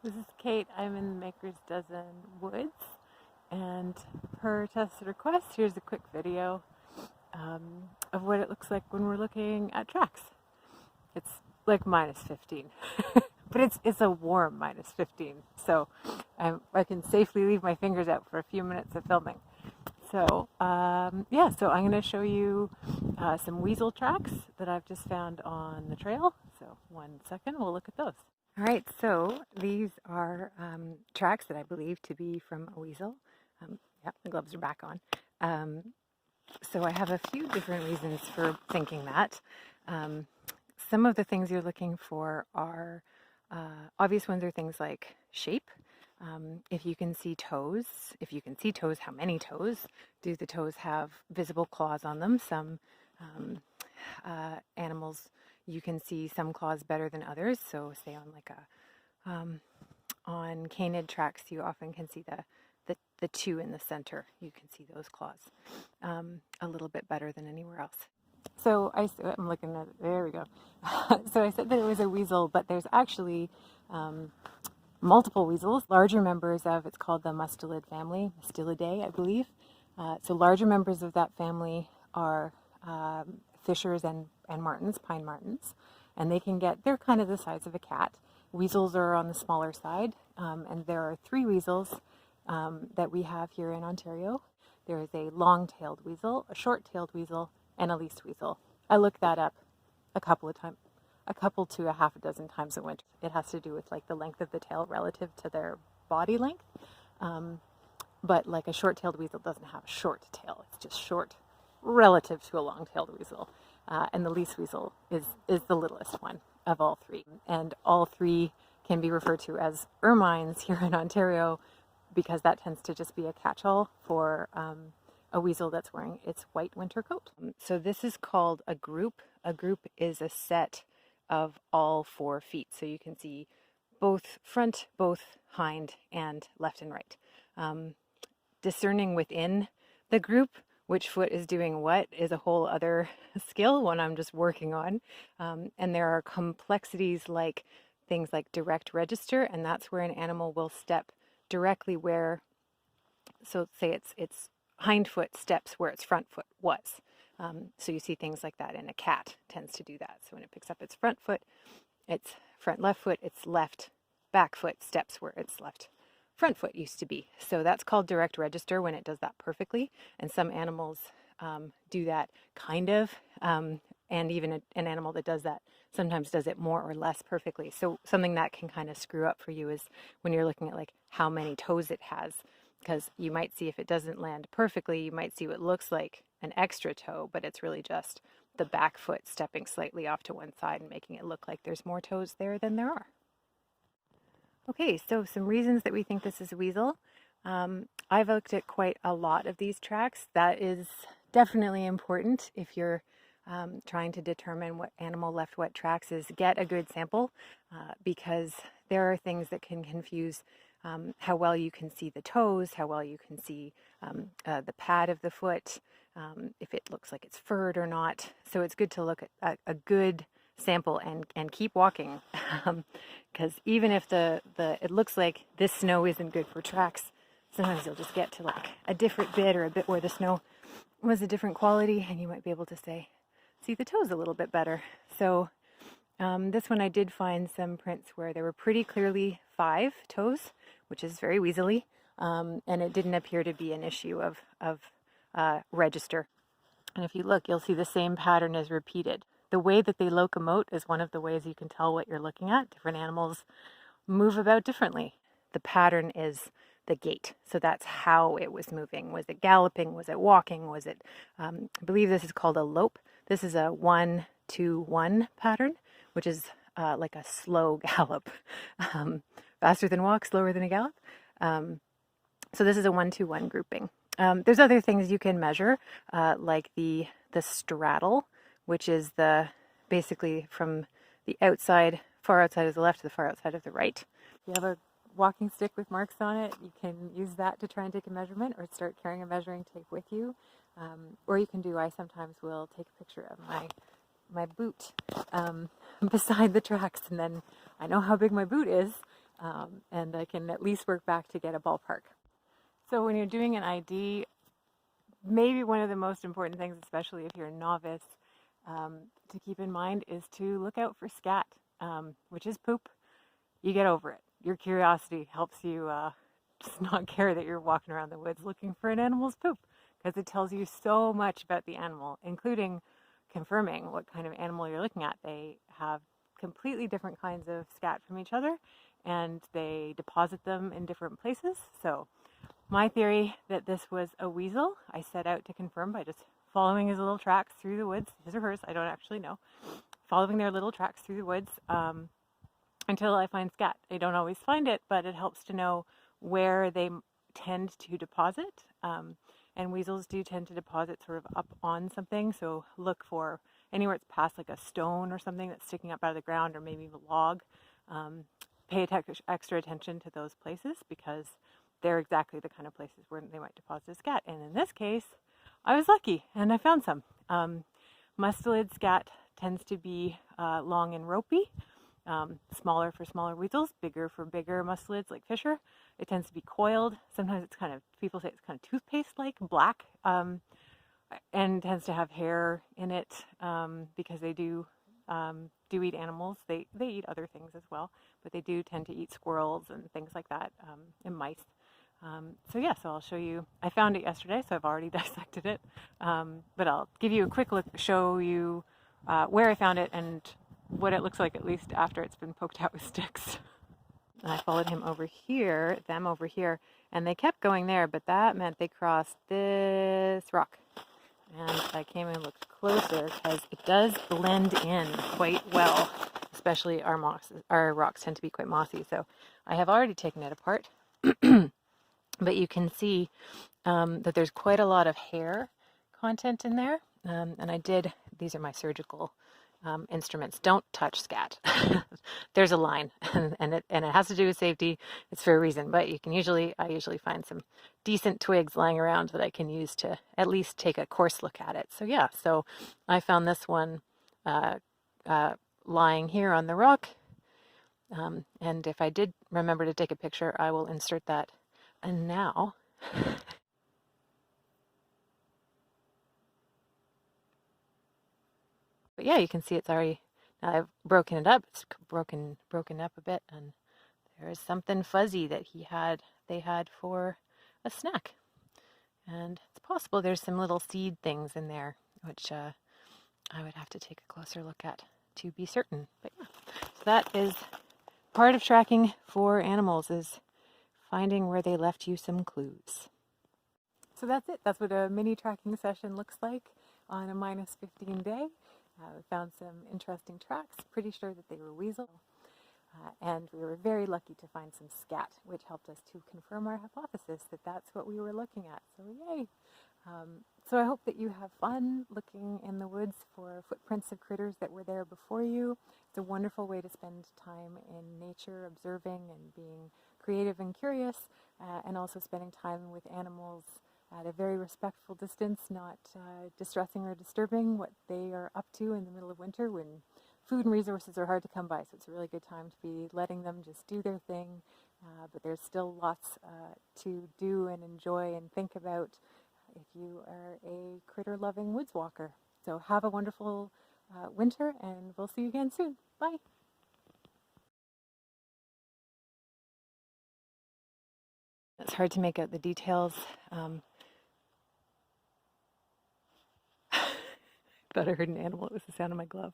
This is Kate. I'm in the Maker's Dozen woods, and per tested request, here's a quick video of what it looks like when we're looking at tracks. It's like minus 15, but it's a warm minus 15, so I can safely leave my fingers out for a few minutes of filming. So yeah, so I'm going to show you some weasel tracks that I've just found on the trail. So 1 second, we'll look at those. All right, so these are tracks that I believe to be from a weasel. Yeah, the gloves are back on. So I have a few different reasons for thinking that. Some of the things you're looking for are obvious ones are things like shape. If you can see toes, how many toes? Do the toes have visible claws on them? Some animals, you can see some claws better than others. So say on like on canid tracks, you often can see the two in the center. You can see those claws a little bit better than anywhere else. So I'm looking at it. There we go. So I said that it was a weasel, but there's actually multiple weasels, larger members of, it's called the mustelid family, Mustelidae, I believe. So larger members of that family are fishers and martens, pine martens, and they're kind of the size of a cat. Weasels are on the smaller side, and there are 3 weasels that we have here in Ontario. There is a long-tailed weasel, a short-tailed weasel, and a least weasel. I looked that up a couple to a half a dozen times in winter. It has to do with like the length of the tail relative to their body length. But like a short-tailed weasel doesn't have a short tail. It's just short relative to a long-tailed weasel. And the least weasel is the littlest one of all 3. And all 3 can be referred to as ermines here in Ontario because that tends to just be a catch-all for a weasel that's wearing its white winter coat. So this is called a group. A group is a set of all 4 feet. So you can see both front, both hind, and left and right. Discerning within the group which foot is doing what is a whole other skill, one I'm just working on. And there are complexities like things like direct register, and that's where an animal will step directly where, so say its hind foot steps where its front foot was. So you see things like that, and a cat tends to do that. So when it picks up its front foot, its front left foot, its left back foot steps where its left front foot used to be. So that's called direct register when it does that perfectly. And some animals do that kind of, and even an animal that does that sometimes does it more or less perfectly. So something that can kind of screw up for you is when you're looking at like how many toes it has, because you might see if it doesn't land perfectly, you might see what looks like an extra toe, but it's really just the back foot stepping slightly off to one side and making it look like there's more toes there than there are. Okay, so some reasons that we think this is a weasel. I've looked at quite a lot of these tracks. That is definitely important if you're trying to determine what animal left what tracks, is get a good sample because there are things that can confuse how well you can see the toes, how well you can see the pad of the foot, if it looks like it's furred or not. So it's good to look at a good sample and keep walking, because even if it looks like this snow isn't good for tracks, sometimes you'll just get to like a different bit or a bit where the snow was a different quality, and you might be able to see the toes a little bit better. So this one I did find some prints where there were pretty clearly 5 toes, which is very weaselly, and it didn't appear to be an issue of register. And if you look, you'll see the same pattern is repeated. The way that they locomote is one of the ways you can tell what you're looking at. Different animals move about differently. The pattern is the gait. So that's how it was moving. Was it galloping? Was it walking? Was it, I believe this is called a lope. This is a 1-2-1 pattern, which is like a slow gallop. Faster than walk, slower than a gallop. So this is a 1-2-1 grouping. There's other things you can measure, like the straddle, which is basically from the outside, far outside of the left to the far outside of the right. If you have a walking stick with marks on it, you can use that to try and take a measurement, or start carrying a measuring tape with you. Or you can I sometimes will take a picture of my boot beside the tracks, and then I know how big my boot is, and I can at least work back to get a ballpark. So when you're doing an ID, maybe one of the most important things, especially if you're a novice, to keep in mind is to look out for scat, which is poop. You get over it. Your curiosity helps you just not care that you're walking around the woods looking for an animal's poop, because it tells you so much about the animal, including confirming what kind of animal you're looking at. They have completely different kinds of scat from each other, and they deposit them in different places. So my theory that this was a weasel, I set out to confirm by just following his little tracks through the woods, his or hers, I don't actually know, following their little tracks through the woods until I find scat. I don't always find it, but it helps to know where they tend to deposit. And weasels do tend to deposit sort of up on something, so look for anywhere it's past like a stone or something that's sticking up out of the ground, or maybe a log. Pay extra attention to those places, because they're exactly the kind of places where they might deposit a scat. And in this case, I was lucky and I found some. Mustelid scat tends to be long and ropey, smaller for smaller weasels, bigger for bigger mustelids like fisher. It tends to be coiled. Sometimes it's kind of, people say it's kind of toothpaste-like, black, and tends to have hair in it because they do eat animals. They eat other things as well, but they do tend to eat squirrels and things like that, and mice. So I'll show you. I found it yesterday, so I've already dissected it, but I'll give you a quick look, show you where I found it and what it looks like, at least after it's been poked out with sticks. And I followed them over here, and they kept going there, but that meant they crossed this rock. And I came and looked closer because it does blend in quite well, especially our rocks tend to be quite mossy. So I have already taken it apart, but you can see that there's quite a lot of hair content in there. And these are my surgical instruments. Don't touch scat. There's a line, and it has to do with safety. It's for a reason, but I usually find some decent twigs lying around that I can use to at least take a coarse look at it. So I found this one lying here on the rock, and if I did remember to take a picture, I will insert that. And now but yeah, you can see it's already, now I've broken it up. It's broken up a bit, and there's something fuzzy that they had for a snack. And it's possible there's some little seed things in there, which I would have to take a closer look at to be certain. But yeah, so that is part of tracking for animals, is finding where they left you some clues. So that's it. That's what a mini tracking session looks like on a -15 day. We found some interesting tracks, pretty sure that they were weasel, and we were very lucky to find some scat, which helped us to confirm our hypothesis that that's what we were looking at. So yay! So I hope that you have fun looking in the woods for footprints of critters that were there before you. It's a wonderful way to spend time in nature, observing and being creative and curious, and also spending time with animals at a very respectful distance, not distressing or disturbing what they are up to in the middle of winter when food and resources are hard to come by. So it's a really good time to be letting them just do their thing, but there's still lots to do and enjoy and think about if you are a critter-loving woods walker. So have a wonderful winter, and we'll see you again soon. Bye! It's hard to make out the details. Thought I heard an animal. It was the sound of my glove.